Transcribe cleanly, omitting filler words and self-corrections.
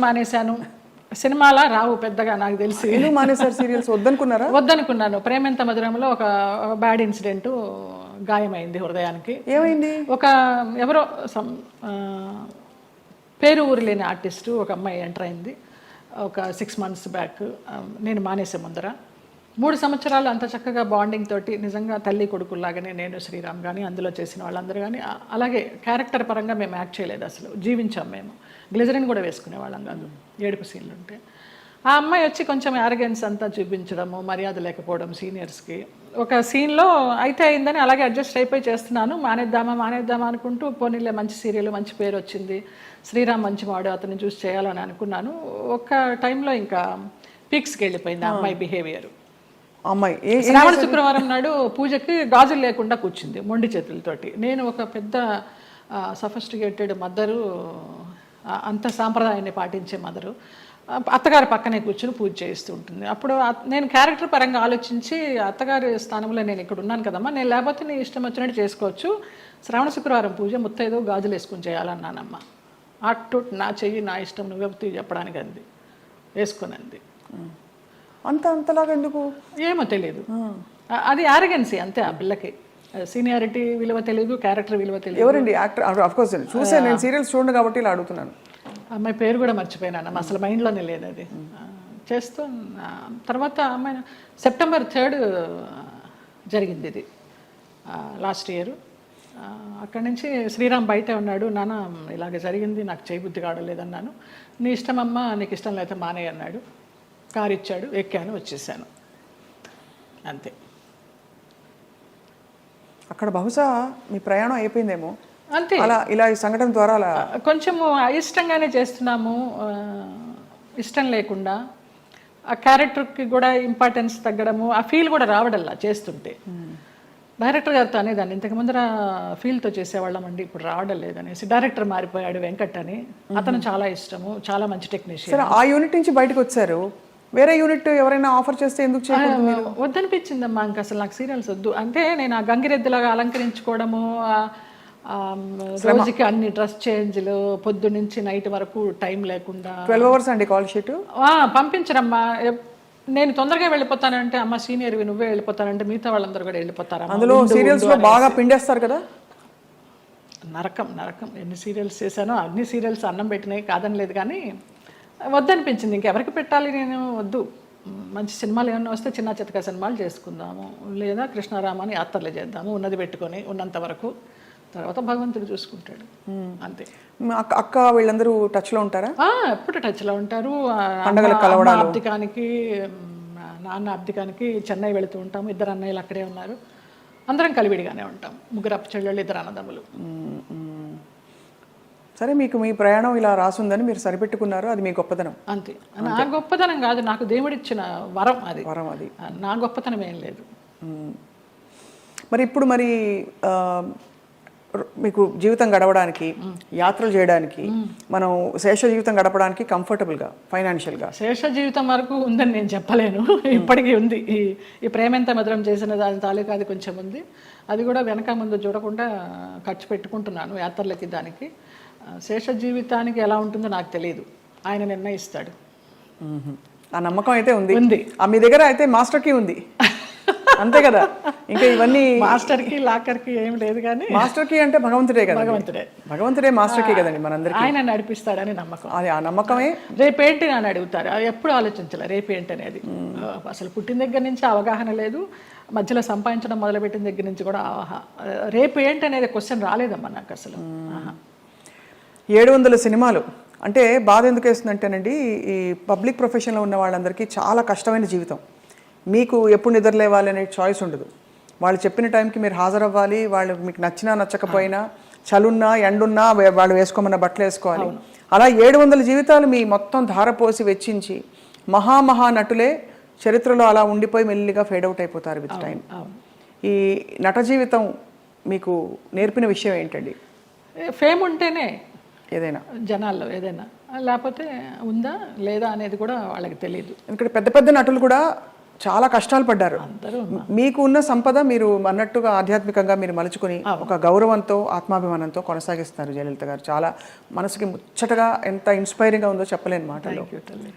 మానేశాను. సినిమాలా రావు పెద్దగా నాకు తెలిసి. ఎందుకు మానేశారు సీరియల్స్? వద్దనుకున్నారా? వద్దనుకున్నాను. ప్రేమెంత మధురంలో ఒక బ్యాడ్ ఇన్సిడెంట్, గాయమైంది హృదయానికి. ఏమైంది? ఒక ఎవరో పేరు ఊరు లేని ఆర్టిస్టు ఒక అమ్మాయి ఎంటర్ అయింది ఒక 6 months బ్యాక్. నేను మానేసే ముందర 3 సంవత్సరాలు అంత చక్కగా బాండింగ్ తోటి నిజంగా తల్లి కొడుకుల్లాగానే నేను, శ్రీరామ్ కానీ అందులో చేసిన వాళ్ళందరూ కానీ అలాగే క్యారెక్టర్ పరంగా మేము యాక్ట్ చేయలేదు, అసలు జీవించాం మేము. గ్లిజరిన్ కూడా వేసుకునే వాళ్ళం కాదు ఏడుపు సీన్లు ఉంటే. ఆ అమ్మాయి వచ్చి కొంచెం యారగెన్స్ అంతా చూపించడము, మర్యాద లేకపోవడం సీనియర్స్కి. ఒక సీన్లో అయితే అయిందని అలాగే అడ్జస్ట్ అయిపోయి చేస్తున్నాను. మానేద్దామా అనుకుంటూ పోనీలే మంచి సీరియల్, మంచి పేరు వచ్చింది, శ్రీరామ్ మంచి వాడు, అతన్ని చూసి చేయాలని అనుకున్నాను. ఒక టైంలో ఇంకా పీక్స్కి వెళ్ళిపోయింది ఆ అమ్మాయి బిహేవియర్. అమ్మాయి శ్రావణ శుక్రవారం నాడు పూజకి గాజులు లేకుండా కూర్చుంది మొండి చేతులతోటి. నేను ఒక పెద్ద సఫిస్టికేటెడ్ మదరు, అంత సాంప్రదాయాన్ని పాటించే మదరు, అత్తగారి పక్కనే కూర్చుని పూజ చేస్తూ ఉంటుంది. అప్పుడు నేను క్యారెక్టర్ పరంగా ఆలోచించి అత్తగారి స్థానంలో నేను ఇక్కడ ఉన్నాను కదమ్మా, నేను లేకపోతే నీ ఇష్టం వచ్చినట్టు చేసుకోవచ్చు, శ్రావణ శుక్రవారం పూజ ముత్తైదో గాజులు వేసుకుని చేయాలన్నానమ్మా. అటు నా చెయ్యి నా ఇష్టం నువ్వెవతి చెప్పడానికి అంది, వేసుకుని అంది. అంతలాగా ఎందుకు ఏమో తెలియదు, అది ఆరగెన్సీ అంతే. ఆ పిల్లకి సీనియారిటీ విలువ తెలియదు, క్యారెక్టర్ విలువ తెలియదు. ఎవరండి యాక్టర్? ఆఫ్ కోర్స్ చూసాను, నేను సీరియల్స్ చూడండి కాబట్టి ఇలా అడుగుతున్నాను. అమ్మాయి పేరు కూడా మర్చిపోయినాను, అసలు మైండ్లోనే లేదు అది. చేస్తూ తర్వాత అమ్మాయి September 3 జరిగింది ఇది, లాస్ట్ ఇయర్. అక్కడి నుంచి శ్రీరామ్ బయటే ఉన్నాడు. నాన్న ఇలాగ జరిగింది, నాకు చేయబుద్ధి కావడలేదన్నాను. నీ ఇష్టమమ్మా, నీకు ఇష్టం లేకపోతే మానే అన్నాడు. కారు ఇచ్చాడు, ఎక్కాను, వచ్చేసాను, అంతే. అక్కడ బహుశా మీ ప్రయాణం అయిపోయిందేమో అంతే. అలా ఇలా ఈ సంఘటన ద్వారా అలా కొంచెము అయిష్టంగానే చేస్తున్నాము, ఇష్టం లేకుండా. ఆ క్యారెక్టర్కి కూడా ఇంపార్టెన్స్ తగ్గడము, ఆ ఫీల్ కూడా రావడల్లా చేస్తుంటే. డైరెక్టర్ గారితో అనేదాన్ని, ఇంతకు ముందర ఫీల్తో చేసేవాళ్ళం అండి, ఇప్పుడు రావడం లేదనేసి. డైరెక్టర్ మారిపోయాడు, వెంకట్ అని, అతను చాలా ఇష్టము, చాలా మంచి టెక్నీషియన్. సరే, ఆ యూనిట్ నుంచి బయటకు వచ్చారు, వేరే యూనిట్ ఎవరైనా ఆఫర్ చేస్తే ఎందుకు చేయకూడదు? వద్దనిపించిందమ్మా, ఇంకా అసలు నాకు సీరియల్స్ వద్దు. అంటే నేను ఆ గంగిరెద్దులాగా అలంకరించుకోవడము, రోజుకి అన్ని డ్రెస్ చేంజ్లు, పొద్దు నుంచి నైట్ వరకు టైం లేకుండా. 12 hours అండి కాల్ షీట్. పంపించరమ్మా. నేను తొందరగా వెళ్ళిపోతానంటే, అమ్మ సీనియర్వి నువ్వే వెళ్ళిపోతానంటే మిగతా వాళ్ళందరూ కూడా వెళ్ళిపోతారు. అందులో సీరియల్స్ లో బాగా పిండేస్తారు కదా. నరకం. ఎన్ని సీరియల్స్ చేశానో అన్ని సీరియల్స్ అన్నం పెట్టినాయి, కాదని లేదు, కానీ వద్దనిపించింది. ఇంకెవరికి పెట్టాలి, నేను వద్దు. మంచి సినిమాలు ఏమన్నా వస్తే చిన్న చితక సినిమాలు చేసుకుందాము, లేదా కృష్ణారామాని యాత్రలు చేద్దాము, ఉన్నది పెట్టుకొని ఉన్నంత వరకు. తర్వాత భగవంతుడు చూసుకుంటాడు, అంతే. అక్క వీళ్ళందరూ టచ్లో ఉంటారా? ఎప్పుడు టచ్లో ఉంటారు. అబ్దికానికి, నాన్న అబ్దికానికి చెన్నై వెళుతూ ఉంటాము. 2 అన్నయ్యలు అక్కడే ఉన్నారు, అందరం కలివిడిగానే ఉంటాం. 3 చెల్లెళ్ళు, 2 అన్నదమ్ములు. సరే, మీకు మీ ప్రయాణం ఇలా రాసుందని మీరు సరిపెట్టుకున్నారు, అది మీ గొప్పతనం. అంతే. నా గొప్పతనం కాదు, నాకు దేవుడిచ్చిన వరం అది. నా గొప్పతనం ఏం లేదు. మరి ఇప్పుడు మీకు జీవితం గడవడానికి, యాత్రలు చేయడానికి, మనం శేష జీవితం గడపడానికి కంఫర్టబుల్గా ఫైనాన్షియల్గా? శేష జీవితం వరకు ఉందని నేను చెప్పలేను, ఇప్పటికీ ఉంది. ఈ ప్రేమెంత మధురం చేసిన దాని తాలూకా అది కొంచెం ఉంది. అది కూడా వెనక ముందు చూడకుండా ఖర్చు పెట్టుకుంటున్నాను యాత్రలకి, దానికి. శేష జీవితానికి ఎలా ఉంటుందో నాకు తెలియదు, ఆయన నిర్ణయిస్తాడు. ఆ నమ్మకం అయితే ఉంది. మీ దగ్గర అయితే మాస్టర్కి ఉంది, అంతే కదా. ఇంకా ఇవన్నీ మాస్టర్కి లాకర్కి ఏం లేదు, కానీ మాస్టర్కి అంటే భగవంతుడే కదా. భగవంతుడే మాస్టర్కి కదండి మనందరికీ. ఆయన నడిపిస్తాడని నమ్మకం. అది ఆ నమ్మకమే. రేపేంటి అని అడుగుతారు, ఎప్పుడు ఆలోచించాలి రేపేంటి అనేది. అసలు పుట్టిన దగ్గర నుంచి అవగాహన లేదు, మధ్యలో సంపాదించడం మొదలుపెట్టిన దగ్గర నుంచి కూడా రేపు ఏంటి అనేది క్వశ్చన్ రాలేదమ్మా నాకు అసలు. 700 సినిమాలు అంటే బాధ ఎందుకు వేస్తుందంటేనండి, ఈ పబ్లిక్ ప్రొఫెషన్లో ఉన్న వాళ్ళందరికీ చాలా కష్టమైన జీవితం. మీకు ఎప్పుడు నిద్రలేవాలి అనే చాయిస్ ఉండదు. వాళ్ళు చెప్పిన టైంకి మీరు హాజరవ్వాలి, వాళ్ళు మీకు నచ్చినా నచ్చకపోయినా, చలున్నా ఎండున్నా వాళ్ళు వేసుకోమన్న బట్టలు వేసుకోవాలి. అలా 700 జీవితాలు మీ మొత్తం ధారపోసి వెచ్చించి మహా నటులే చరిత్రలో అలా ఉండిపోయి మెల్లిగా ఫేడ్ అవుట్ అయిపోతారు విత్ టైం. ఈ నట జీవితం మీకు నేర్పిన విషయం ఏంటండి? ఫేమ్ ఉంటేనే ఏదైనా, జనాల్లో ఏదైనా, లేకపోతే ఉందా లేదా అనేది కూడా వాళ్ళకి తెలియదు. ఎందుకంటే పెద్ద నటులు కూడా చాలా కష్టాలు పడ్డారు. అందరూ మీకు ఉన్న సంపద మీరు అన్నట్టుగా ఆధ్యాత్మికంగా మీరు మలుచుకుని ఒక గౌరవంతో ఆత్మాభిమానంతో కొనసాగిస్తున్నారు జయలలిత గారు. చాలా మనసుకి ముచ్చటగా ఎంత ఇన్స్పైరింగ్గా ఉందో చెప్పలేని మాటలు. థ్యాంక్ యూ తల్లి.